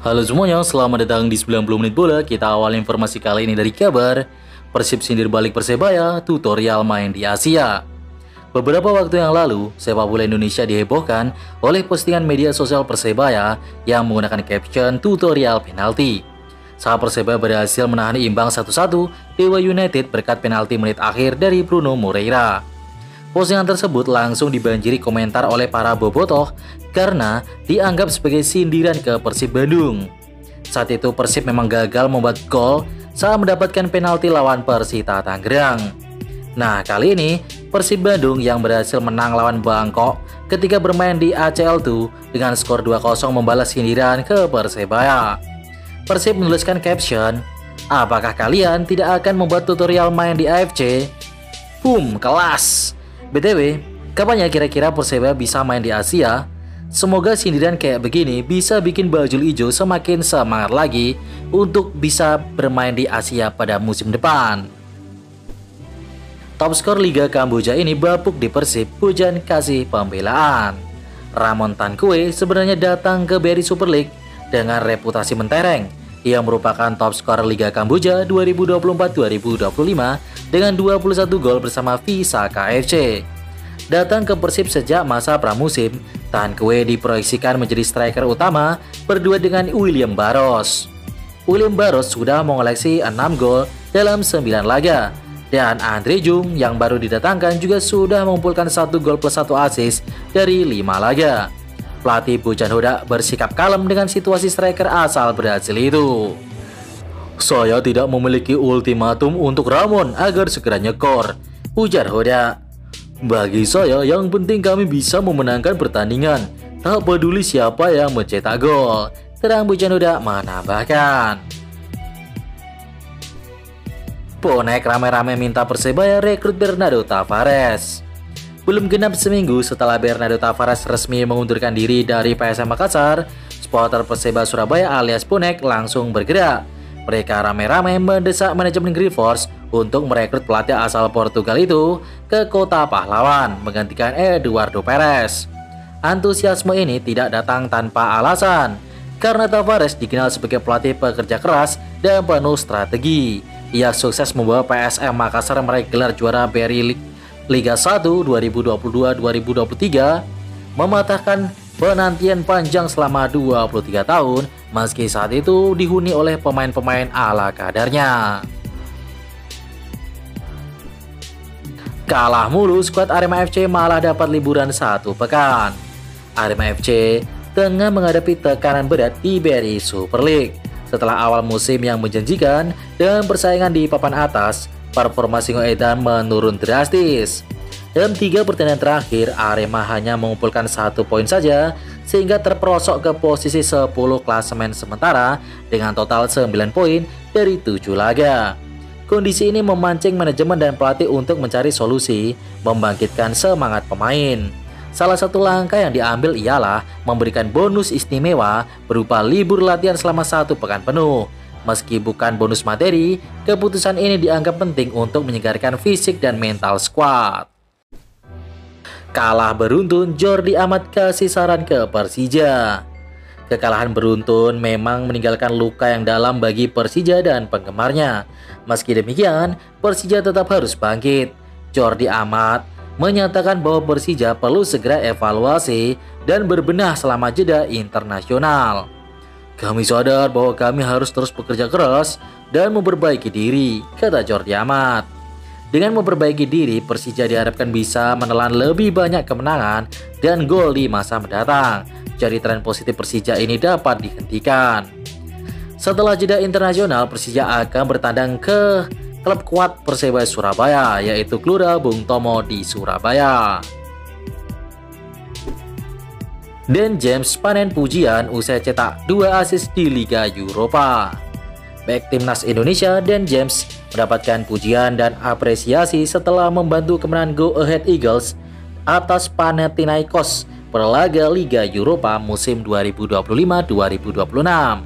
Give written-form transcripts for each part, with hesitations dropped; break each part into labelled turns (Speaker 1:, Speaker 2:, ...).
Speaker 1: Halo semuanya, selamat datang di 90 menit bola. Kita awal informasi kali ini dari kabar Persib sindir balik Persebaya, tutorial main di Asia. Beberapa waktu yang lalu, sepak bola Indonesia dihebohkan oleh postingan media sosial Persebaya yang menggunakan caption tutorial penalti. Saat Persebaya berhasil menahan imbang 1-1, Dewa United berkat penalti menit akhir dari Bruno Moreira. Postingan tersebut langsung dibanjiri komentar oleh para bobotoh karena dianggap sebagai sindiran ke Persib Bandung. Saat itu Persib memang gagal membuat gol saat mendapatkan penalti lawan Persita Tangerang. Nah, kali ini Persib Bandung yang berhasil menang lawan Bangkok ketika bermain di ACL2 dengan skor 2-0 membalas sindiran ke Persebaya. Persib menuliskan caption, "Apakah kalian tidak akan membuat tutorial main di AFC? Kelas! BTW, kapan ya kira-kira Persebaya bisa main di Asia? Semoga sindiran kayak begini bisa bikin Bajul Ijo semakin semangat lagi untuk bisa bermain di Asia pada musim depan." Top skor Liga Kamboja ini bapuk di Persib, hujan kasih pembelaan. Ramon Tankue sebenarnya datang ke BRI Super League dengan reputasi mentereng. Ia merupakan top skor Liga Kamboja 2024-2025 dengan 21 gol bersama Visa KFC. Datang ke Persib sejak masa pramusim, Tankue diproyeksikan menjadi striker utama berdua dengan William Barros. William Barros sudah mengoleksi 6 gol dalam 9 laga. Dan Andre Jung yang baru didatangkan juga sudah mengumpulkan 1 gol plus 1 assist dari 5 laga. Pelatih Bojan Hodak bersikap kalem dengan situasi striker asal Brasil itu. "Saya tidak memiliki ultimatum untuk Ramon agar segera nyekor," ujar Hodak. "Bagi saya yang penting kami bisa memenangkan pertandingan, tak peduli siapa yang mencetak gol," terang Bojan Hodak menambahkan. Bonek rame-rame minta Persebaya rekrut Bernardo Tavares. Belum genap seminggu setelah Bernardo Tavares resmi mengundurkan diri dari PSM Makassar, supporter Persebaya Surabaya alias Bonek langsung bergerak. Mereka rame-rame mendesak manajemen Green Force untuk merekrut pelatih asal Portugal itu ke kota pahlawan menggantikan Eduardo Perez. Antusiasme ini tidak datang tanpa alasan, karena Tavares dikenal sebagai pelatih pekerja keras dan penuh strategi. Ia sukses membawa PSM Makassar meraih gelar juara BRI Liga 1 2022-2023, mematahkan penantian panjang selama 23 tahun meski saat itu dihuni oleh pemain-pemain ala kadarnya. Kalah mulu, skuad Arema FC malah dapat liburan 1 pekan. Arema FC tengah menghadapi tekanan berat di BRI Super League. Setelah awal musim yang menjanjikan dan persaingan di papan atas, performa Singoedan menurun drastis. Dalam 3 pertandingan terakhir, Arema hanya mengumpulkan 1 poin saja sehingga terperosok ke posisi 10 klasemen sementara dengan total 9 poin dari 7 laga. Kondisi ini memancing manajemen dan pelatih untuk mencari solusi membangkitkan semangat pemain. Salah satu langkah yang diambil ialah memberikan bonus istimewa berupa libur latihan selama 1 pekan penuh. Meski bukan bonus materi, keputusan ini dianggap penting untuk menyegarkan fisik dan mental skuad. Kalah beruntun, Jordi Amat kasih saran ke Persija. Kekalahan beruntun memang meninggalkan luka yang dalam bagi Persija dan penggemarnya. Meski demikian, Persija tetap harus bangkit. Jordi Amat menyatakan bahwa Persija perlu segera evaluasi dan berbenah selama jeda internasional. "Kami sadar bahwa kami harus terus bekerja keras dan memperbaiki diri," kata Jordi Amat. Dengan memperbaiki diri, Persija diharapkan bisa menelan lebih banyak kemenangan dan gol di masa mendatang. Jadi tren positif Persija ini dapat dihentikan. Setelah jeda internasional, Persija akan bertandang ke klub kuat Persebaya Surabaya, yaitu Gelora Bung Tomo di Surabaya. Dan James panen pujian usai cetak 2 assist di Liga Eropa. Back timnas Indonesia dan James mendapatkan pujian dan apresiasi setelah membantu kemenangan Go Ahead Eagles atas Panathinaikos berlaga Liga Eropa musim 2025-2026.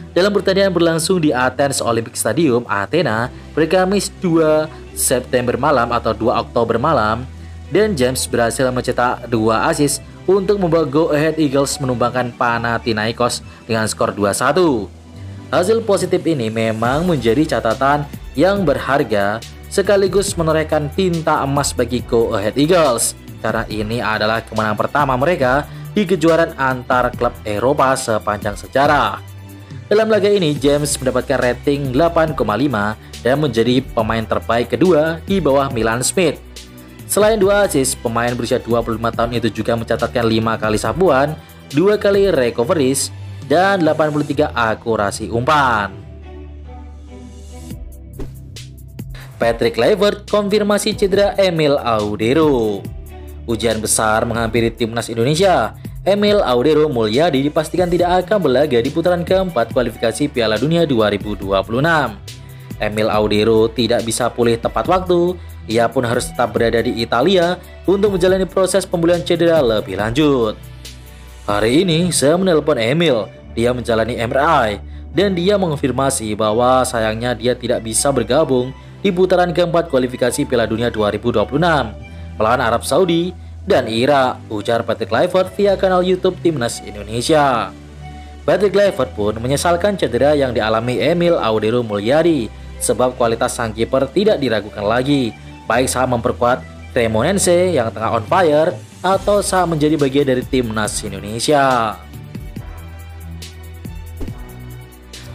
Speaker 1: Dalam pertandingan berlangsung di Athens Olympic Stadium, Athena, pada Kamis 2 September malam atau 2 Oktober malam, dan James berhasil mencetak 2 assist untuk membawa Go Ahead Eagles menumbangkan Panathinaikos dengan skor 2-1. Hasil positif ini memang menjadi catatan yang berharga sekaligus menorehkan tinta emas bagi Go Ahead Eagles karena ini adalah kemenangan pertama mereka di kejuaraan antar klub Eropa sepanjang sejarah. Dalam laga ini, James mendapatkan rating 8,5 dan menjadi pemain terbaik kedua di bawah Milan Smith. Selain 2 assist, pemain berusia 25 tahun itu juga mencatatkan 5 kali sapuan, 2 kali recoveries, dan 83 akurasi umpan. Patrick Kluivert konfirmasi cedera Emil Audero. Ujian besar menghampiri timnas Indonesia. Emil Audero Mulyadi dipastikan tidak akan berlaga di putaran keempat kualifikasi Piala Dunia 2026. Emil Audero tidak bisa pulih tepat waktu. Ia pun harus tetap berada di Italia untuk menjalani proses pemulihan cedera lebih lanjut. Hari ini saya menelpon Emil. Dia menjalani MRI dan dia mengonfirmasi bahwa sayangnya dia tidak bisa bergabung di putaran keempat kualifikasi Piala Dunia 2026 melawan Arab Saudi dan Irak, ujar Patrick Kluivert via kanal YouTube Timnas Indonesia. Patrick Kluivert pun menyesalkan cedera yang dialami Emil Audero Mulyadi sebab kualitas sang kiper tidak diragukan lagi, baik saat memperkuat Cremonense yang tengah on fire atau saat menjadi bagian dari Timnas Indonesia.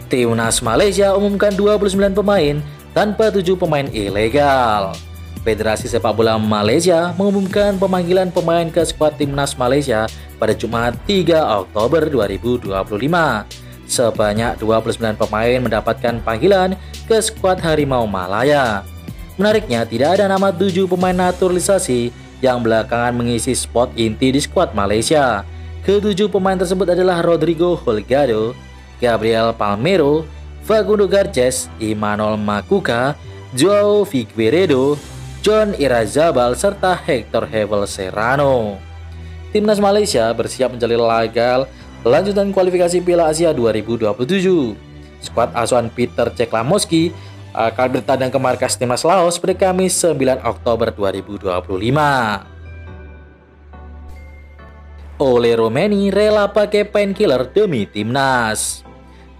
Speaker 1: Timnas Malaysia umumkan 29 pemain tanpa 7 pemain ilegal. Federasi Sepak Bola Malaysia mengumumkan pemanggilan pemain ke skuad Timnas Malaysia pada Jumat 3 Oktober 2025. Sebanyak 29 pemain mendapatkan panggilan ke skuad Harimau Malaya. Menariknya, tidak ada nama 7 pemain naturalisasi yang belakangan mengisi spot inti di skuad Malaysia. Ke-7 pemain tersebut adalah Rodrigo Holgado, Gabriel Palmeiro, Facundo Garces, Emmanuel Makuka, Joao Figueiredo, John Irazabal, serta Hector Hevel Serrano. Timnas Malaysia bersiap menjalani laga lanjutan kualifikasi Piala Asia 2027. Skuad asuhan Peter Ceklamoski akan bertandang ke markas Timnas Laos pada Kamis 9 Oktober 2025. Ole Romeni rela pakai painkiller demi Timnas.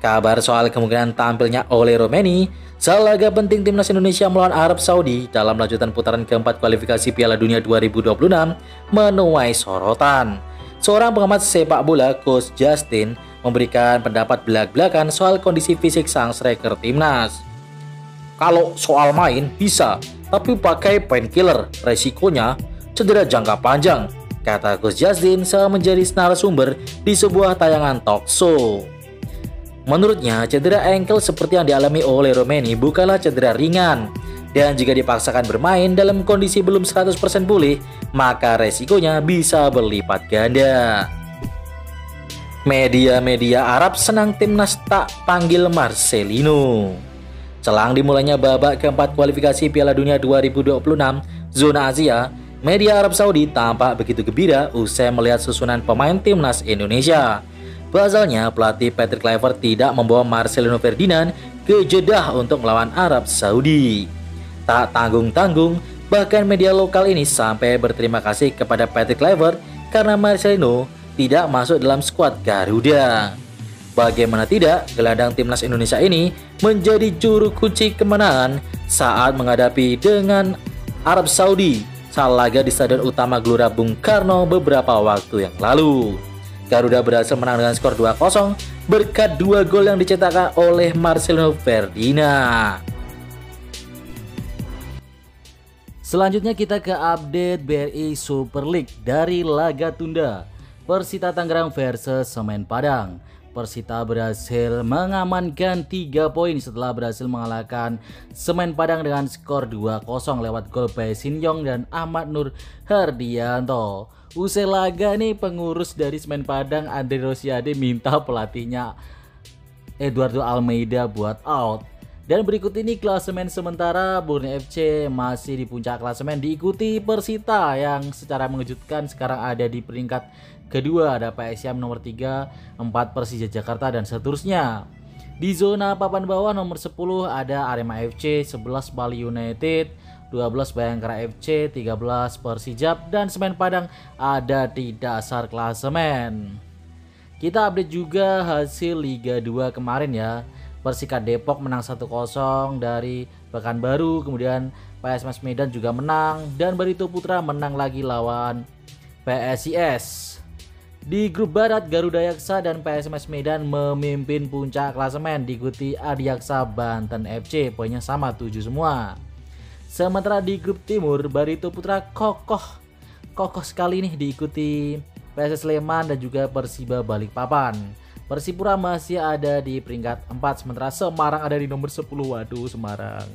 Speaker 1: Kabar soal kemungkinan tampilnya Ole Romeni saat laga penting Timnas Indonesia melawan Arab Saudi dalam lanjutan putaran keempat kualifikasi Piala Dunia 2026 menuai sorotan. Seorang pengamat sepak bola, Coach Justin, memberikan pendapat belak-belakan soal kondisi fisik sang striker Timnas. Kalau soal main bisa, tapi pakai painkiller resikonya cedera jangka panjang, kata Coach Justin saat menjadi narasumber di sebuah tayangan talk show. Menurutnya, cedera ankle seperti yang dialami oleh Romeni bukanlah cedera ringan. Dan jika dipaksakan bermain dalam kondisi belum 100% pulih, maka resikonya bisa berlipat ganda. Media-media Arab senang Timnas tak panggil Marcelino. Jelang dimulainya babak keempat kualifikasi Piala Dunia 2026 zona Asia, media Arab Saudi tampak begitu gembira usai melihat susunan pemain Timnas Indonesia. Pasalnya, pelatih Patrick Kluivert tidak membawa Marcelino Ferdinand ke Jeddah untuk melawan Arab Saudi. Tak tanggung-tanggung, bahkan media lokal ini sampai berterima kasih kepada Patrick Kluivert karena Marcelino tidak masuk dalam skuad Garuda. Bagaimana tidak, gelandang Timnas Indonesia ini menjadi juru kunci kemenangan saat menghadapi dengan Arab Saudi saat laga di Stadion Utama Gelora Bung Karno beberapa waktu yang lalu. Garuda berhasil menang dengan skor 2-0 berkat 2 gol yang dicetakkan oleh Marcelino Ferdinand. Selanjutnya kita ke update BRI Super League dari laga tunda. Persita Tangerang versus Semen Padang. Persita berhasil mengamankan 3 poin setelah berhasil mengalahkan Semen Padang dengan skor 2-0 lewat gol Bae Sin-yong dan Ahmad Nur Hardianto. Usai laga nih, pengurus dari Semen Padang Andre Rosiade minta pelatihnya Eduardo Almeida buat out. Dan berikut ini klasemen sementara. Borneo FC masih di puncak klasemen diikuti Persita yang secara mengejutkan sekarang ada di peringkat kedua. Ada PSIM nomor 3, 4 Persija Jakarta dan seterusnya. Di zona papan bawah nomor 10 ada Arema FC, 11 Bali United, 12 Bayangkara FC, 13 Persijap, dan Semen Padang ada di dasar klasemen. Kita update juga hasil Liga 2 kemarin ya. Persika Depok menang 1-0 dari Pekanbaru, kemudian PSMS Medan juga menang, dan Barito Putra menang lagi lawan PSIS. Di grup barat, Garuda Yaksa dan PSMS Medan memimpin puncak klasemen, diikuti Adiaksa Banten FC, poinnya sama 7 semua. Sementara di grup timur, Barito Putra kokoh sekali nih, diikuti PSS Sleman dan juga Persiba Balikpapan. Persipura masih ada di peringkat 4, sementara Semarang ada di nomor 10. Waduh, Semarang.